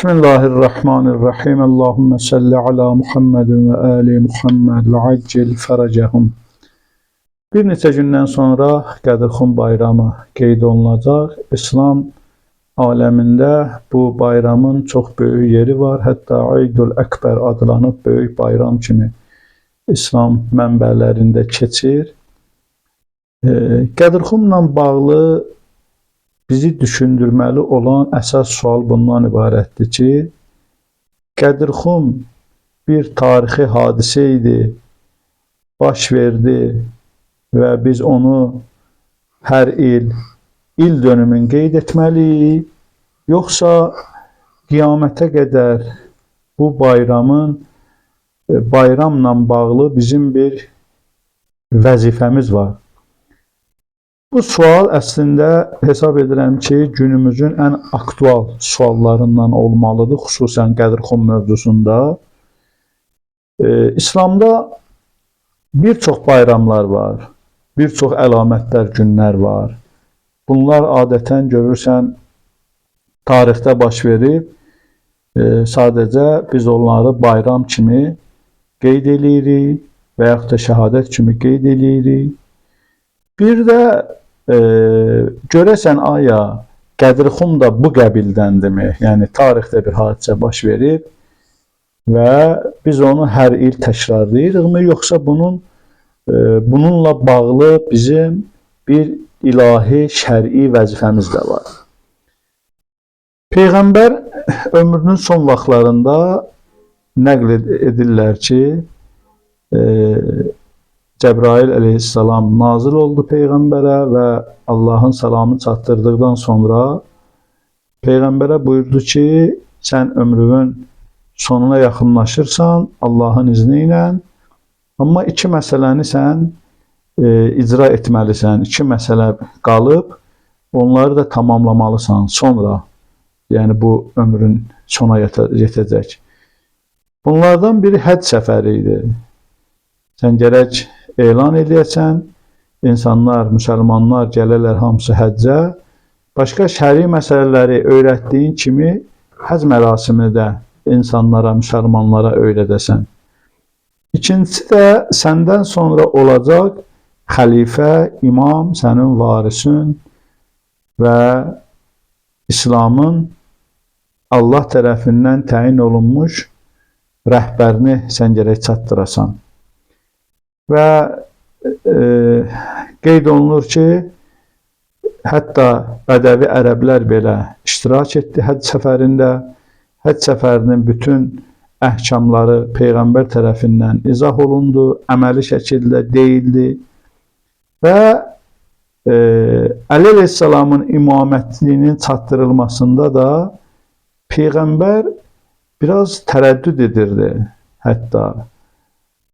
Bismillahirrahmanirrahim. Allahümme salli ala Muhammedin ve ali Muhammed ve accil feracehum. Bir neçə gündən sonra Qədirxum bayramı qeyd olunacaq. İslam aləmində bu bayramın çox böyük yeri var. Hətta Eidul Əkbər adlanıb böyük bayram kimi İslam mənbələrində keçir. Qədirxumla bağlı bizi düşündürməli olan əsas sual bundan ibarətdir ki, Qədirxum bir tarixi hadisə idi, baş verdi və biz onu hər il dönümünü qeyd etməliyik, yoxsa qiyamətə qədər bu bayramla bağlı bizim bir vəzifəmiz var. Bu sual əslində hesab edirəm ki, günümüzün ən aktual suallarından olmalıdır, xüsusən Qədirxum mövzusunda. İslamda bir çox bayramlar var, bir çox əlamətlər, günlər var. Bunlar adətən görürsən tarixdə baş verib, sadəcə biz onları bayram kimi qeyd edirik və yaxud da şəhadət kimi qeyd edirik. Bir də görəsən aya Qədirxum da bu qəbildəndirmi? Yəni tarixdə bir hadisə baş verib və biz onu hər il təkrarlayırıqmı, yoxsa bununla bağlı bizim bir ilahi, şər'i vəzifəmiz də var. Peyğəmbər ömrünün son vaxtlarında nəql edirlər ki, Cəbrail əleyhissalam nazil oldu Peyğəmbərə və Allahın salamını çatdırdıqdan sonra Peyğəmbərə buyurdu ki, sən ömrünün sonuna yaxınlaşırsan Allahın izni ilə, amma iki məsələni sən icra etməlisən, iki məsələ qalıb, onları da tamamlamalısan sonra, yəni bu ömrün sona yetəcək. Bunlardan biri həcc səfəri idi. Sən gərək elan edəsən, insanlar, müsəlmanlar gələrlər hamısı həccə, başqa şəri məsələləri öyrətdiyin kimi həcc mərasimini də insanlara, müsəlmanlara öyrədəsən. İkincisi də səndən sonra olacaq xəlifə, imam, sənin varisin və İslamın Allah tərəfindən təyin olunmuş rəhbərini sən gərək çatdırasan. Və qeyd olunur ki, hətta bədəvi ərəblər belə iştirak etdi həcc səfərində. Həcc səfərinin bütün əhkamları Peyğəmbər tərəfindən izah olundu, əməli şəkildə deyildi. Və Əli əleyhissalamın imamətliyinin çatdırılmasında da Peyğəmbər biraz tərəddüd edirdi hətta.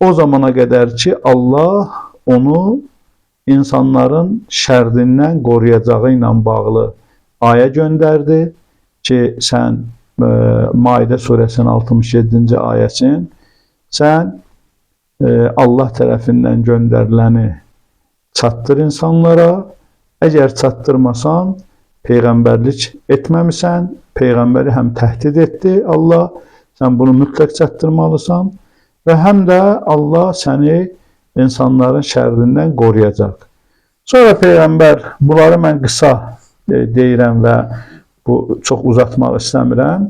O zamana qədər ki, Allah onu insanların şərrindən qoruyacağı ilə bağlı ayə göndərdi ki, sən Maidə surəsinin 67-ci ayəsin, sən Allah tərəfindən göndəriləni çatdır insanlara, əgər çatdırmasan, Peyğəmbərlik etməmisən, Peyğəmbəri həm təhdid etdi Allah, sən bunu mütləq çatdırmalısan, və həm də Allah səni insanların şərrindən qoruyacaq. Sonra Peyğəmbər, bunları mən qısa deyirəm və bu çox uzatmaq istəmirəm.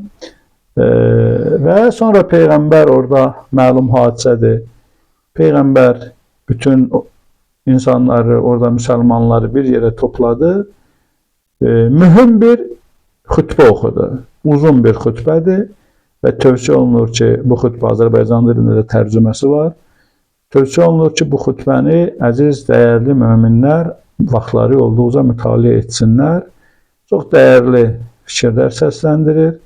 Və sonra Peyğəmbər orada məlum hadisədir. Peyğəmbər bütün insanları, orada müsəlmanları bir yerə topladı. Mühüm bir xütbə oxudu. Uzun bir xütbədir. Və tövsiyə olunur ki, bu xütbə Azərbaycan dilində də tərcüməsi var. Tövsiyə olunur ki, bu xütbəni əziz, dəyərli möminlər vaxtları olduqca mütaliə etsinlər. Çox dəyərli fikirlər səsləndirir.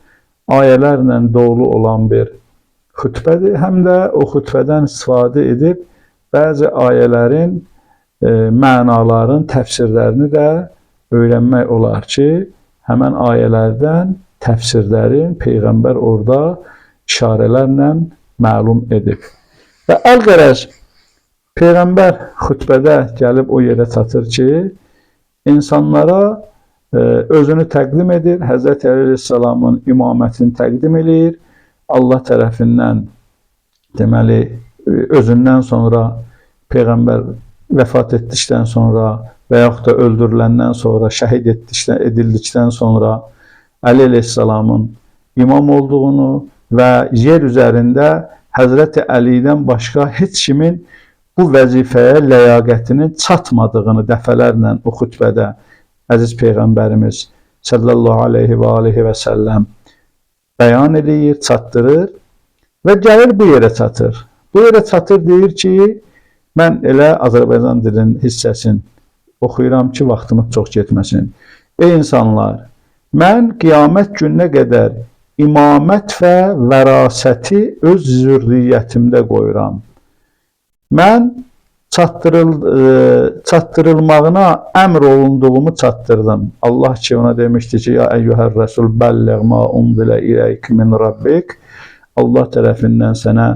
Ayələrlə dolu olan bir xütbədir. Həm də o xütbədən istifadə edib bəzi ayələrin, mənaların, təfsirlərini də öyrənmək olar ki, həmən ayələrdən təfsirlərin Peyğəmbər orada işarələrlə məlum edib. Və əlqərəz Peyğəmbər xütbədə gəlib o yerə çatır ki, insanlara özünü təqdim edir. Həzrəti Əli əleyhissalamın imamətini təqdim edir. Allah tərəfindən deməli özündən sonra Peyğəmbər vəfat etdikdən sonra və yaxud da öldürüləndən sonra, şəhid edildikdən sonra Əli əleyhissalamın imam olduğunu və yer üzərində Həzrəti Əlidən başqa heç kimin bu vəzifəyə ləyaqətinin çatmadığını dəfələrlə o xütbədə əziz Peyğəmbərimiz sallallahu aleyhi və səlləm bəyan edir, çatdırır və gəlir bu yerə çatır. Bu yerə çatır deyir ki, mən elə Azərbaycan dilinin hissəsini oxuyuram ki, vaxtımız çox getməsin. Ey insanlar, mən qiyamət gününə qədər imamət və vərasəti öz zürriyyətimdə qoyuram. Mən çatdırılmağına əmr olunduğumu çatdırdım. Allah ki ona demişdi ki, ya eyyuhər rəsul bəlləğ ma unzilə iləyk min rabbik. Allah tərəfindən sənə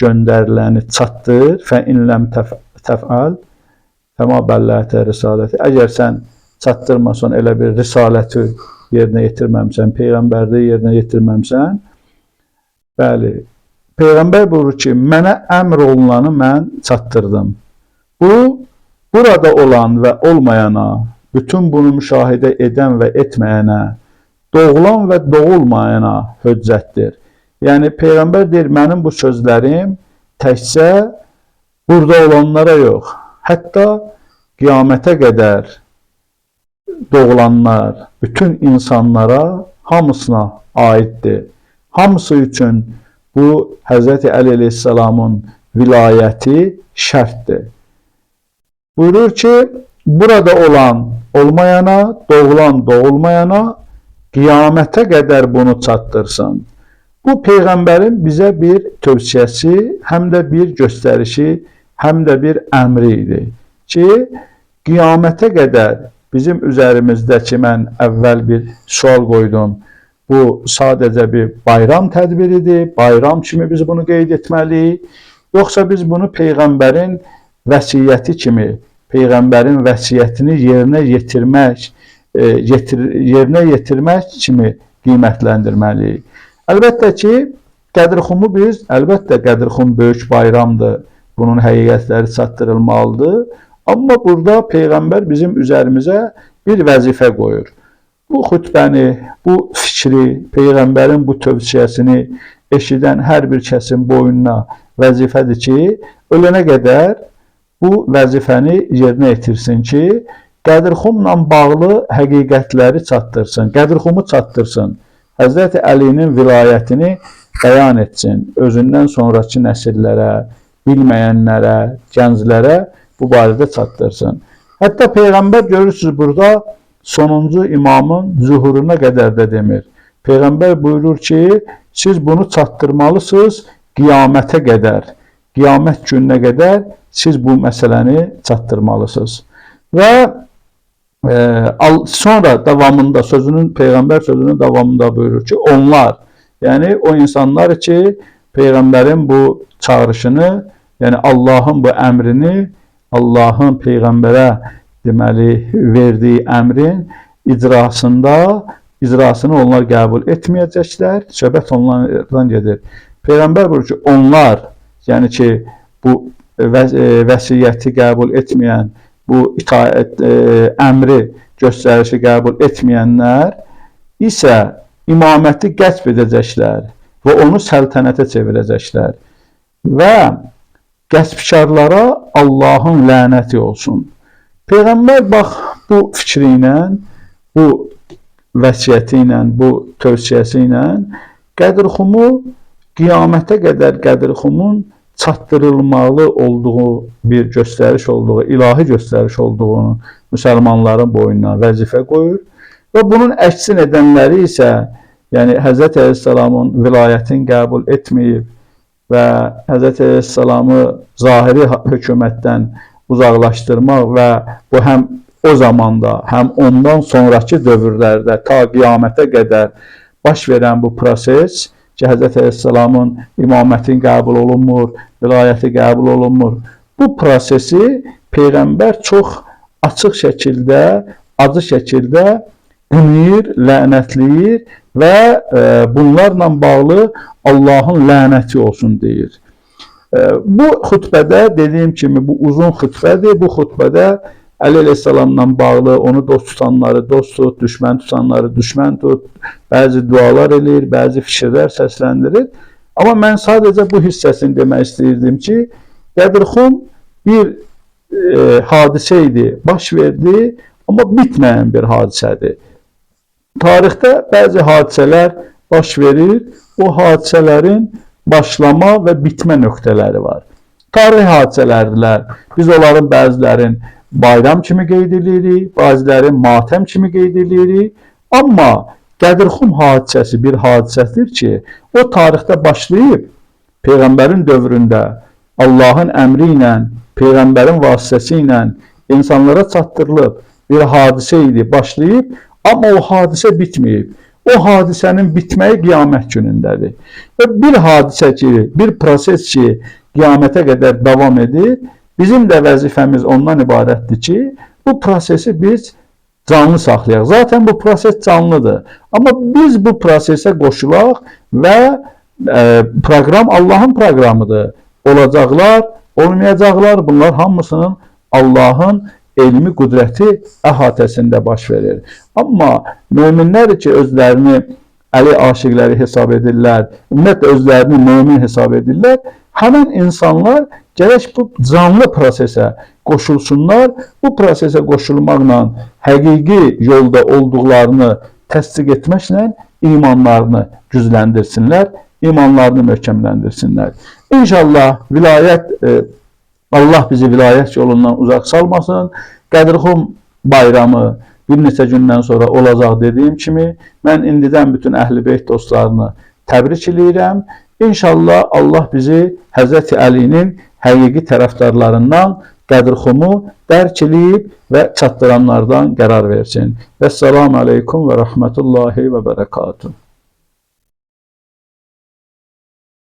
göndəriləni çatdır. Fə in ləm təf'al fəma bəllətə risaləti. Əgər sən çatdırmasan elə bir risaləti yerinə yetirməmsən, peyğəmbərliyi yerinə yetirməmsən, bəli, Peyğəmbər buyurur ki, mənə əmr olunanı mən çatdırdım. Bu, burada olan və olmayana, bütün bunu müşahidə edən və etməyənə, doğulan və doğulmayana höccətdir. Yəni, Peyğəmbər deyir, mənim bu sözlərim təkcə burada olanlara yox, hətta qiyamətə qədər doğulanlar, bütün insanlara, hamısına aiddir. Hamısı üçün bu Həzrəti Əli əleyhissalamın vilayəti şərtdir. Buyurur ki, burada olan olmayana, doğulan doğulmayana qiyamətə qədər bunu çatdırsın. Bu Peyğəmbərin bizə bir tövsiyəsi, həm də bir göstərişi, həm də bir əmri idi ki, qiyamətə qədər bizim üzərimizdəki, mən əvvəl bir sual qoydum, bu sadəcə bir bayram tədbiridir, bayram kimi biz bunu qeyd etməliyik, yoxsa biz bunu Peyğəmbərin vəsiyyəti kimi, Peyğəmbərin vəsiyyətini yerinə yetirmək kimi qiymətləndirməliyik. Əlbəttə ki, Qədirxumu biz, əlbəttə Qədirxum böyük bayramdır, bunun həqiqətləri çatdırılmalıdır, amma burada Peyğəmbər bizim üzərimizə bir vəzifə qoyur. Bu xütbəni, bu fikri, Peyğəmbərin bu tövsiyəsini eşidən hər bir kəsin boynuna vəzifədir ki, ölənə qədər bu vəzifəni yerinə yetirsin ki, Qədirxumla bağlı həqiqətləri çatdırsın, Qədirxumu çatdırsın, Həzrəti Əlinin vilayətini bəyan etsin, özündən sonraki nəsillərə, bilməyənlərə, gənclərə bu barədə çatdırsın. Hətta Peyğəmbər görürsünüz burada sonuncu imamın zuhuruna qədər də demir. Peyğəmbər buyurur ki, siz bunu çatdırmalısınız qiyamətə qədər, qiyamət gününə qədər siz bu məsələni çatdırmalısınız. Və sonra davamında Peyğəmbər sözünün davamında buyurur ki, onlar, yəni o insanlar ki, Peyğəmbərin bu çağrışını, yəni Allahın bu əmrini, Allahın Peyğəmbərə deməli verdiyi əmrin icrasını onlar qəbul etməyəcəklər. Söhbət onlardan gedir. Peyğəmbər buyurur ki, onlar, yəni ki, bu vəsiyyəti qəbul etməyən, bu itaət əmri, göstərişi qəbul etməyənlər isə imaməti qəsb edəcəklər və onu səltənətə çevirəcəklər və qəsbkarlara Allahın lənəti olsun. Peyğəmbər bax bu fikri ilə, bu vəsiyyəti ilə, bu tövsiyəsi ilə Qədirxumu qiyamətə qədər Qədirxumun çatdırılmalı olduğu bir göstəriş olduğu, ilahi göstəriş olduğunu müsəlmanların boynuna vəzifə qoyur və bunun əksin edənləri isə, yəni Həzrəti Əleyhisselamın vilayətini qəbul etməyib və Həzrəti Əleyhisselamı zahiri hökumətdən uzaqlaşdırmaq və bu həm o zamanda, həm ondan sonraki dövrlərdə ta qiyamətə qədər baş verən bu proses ki, Həzrəti Əleyhisselamın imamətin qəbul olunmur, vilayəti qəbul olunmur. Bu prosesi Peyğəmbər çox açıq şəkildə, acı şəkildə qınayır, lənətləyir və bunlarla bağlı Allahın lənəti olsun deyir. Bu xutbədə dediyim kimi bu uzun xutbədir. Bu xutbədə Əli əleyhissalamla bağlı onu dost tutanları dost tut, düşmən tutanları düşmən tut, bəzi dualar eləyir, bəzi fikirlər səsləndirir. Amma mən sadəcə bu hissəsini demək istəyirdim ki, Qədirxum bir hadisə idi, baş verdi, amma bitməyən bir hadisədir. Tarixdə bəzi hadisələr baş verir, o hadisələrin başlama və bitmə nöqtələri var. Tarix hadisələrdirlər. Biz onların bəzilərin bayram kimi qeyd edirik, bəzilərin matəm kimi qeyd edirik. Amma Qədirxum hadisəsi bir hadisədir ki, o tarixdə başlayıb, Peyğəmbərin dövründə Allahın əmri ilə, Peyğəmbərin vasitəsi ilə insanlara çatdırılıb bir hadisə idi, başlayıb, amma o hadisə bitməyib. O hadisənin bitməyi qiyamət günündədir. Və bir hadisə ki, bir proses ki, qiyamətə qədər davam edir, bizim də vəzifəmiz ondan ibarətdir ki, bu prosesi biz canlı saxlayaq. Zaten bu proses canlıdır. Amma biz bu prosesə qoşulaq və proqram Allahın proqramıdır. Olacaqlar, olmayacaqlar, bunlar hamısının Allahın elmi qüdrəti əhatəsində baş verir. Amma möminlər ki, özlərini Əli aşiqləri hesab edirlər, ümumiyyətlə özlərini mömin hesab edirlər, həmin insanlar gərək bu canlı prosesə qoşulsunlar, bu prosesə qoşulmaqla həqiqi yolda olduqlarını təsdiq etməklə imanlarını gücləndirsinlər, imanlarını möhkəmləndirsinlər. İnşallah Allah bizi vilayət yolundan uzaq salmasın. Qədirxum bayramı bir neçə gündən sonra olacaq dediyim kimi, mən indidən bütün Əhl-i Beyt dostlarını təbrik edirəm. İnşallah Allah bizi Həzrəti Əlinin həqiqi tərəfdarlarından Qədirxumu dərk eləyib və çatdıranlardan qərar versin. Vəssalamu aleykum və rəhmətullahi və bərəkatuhu.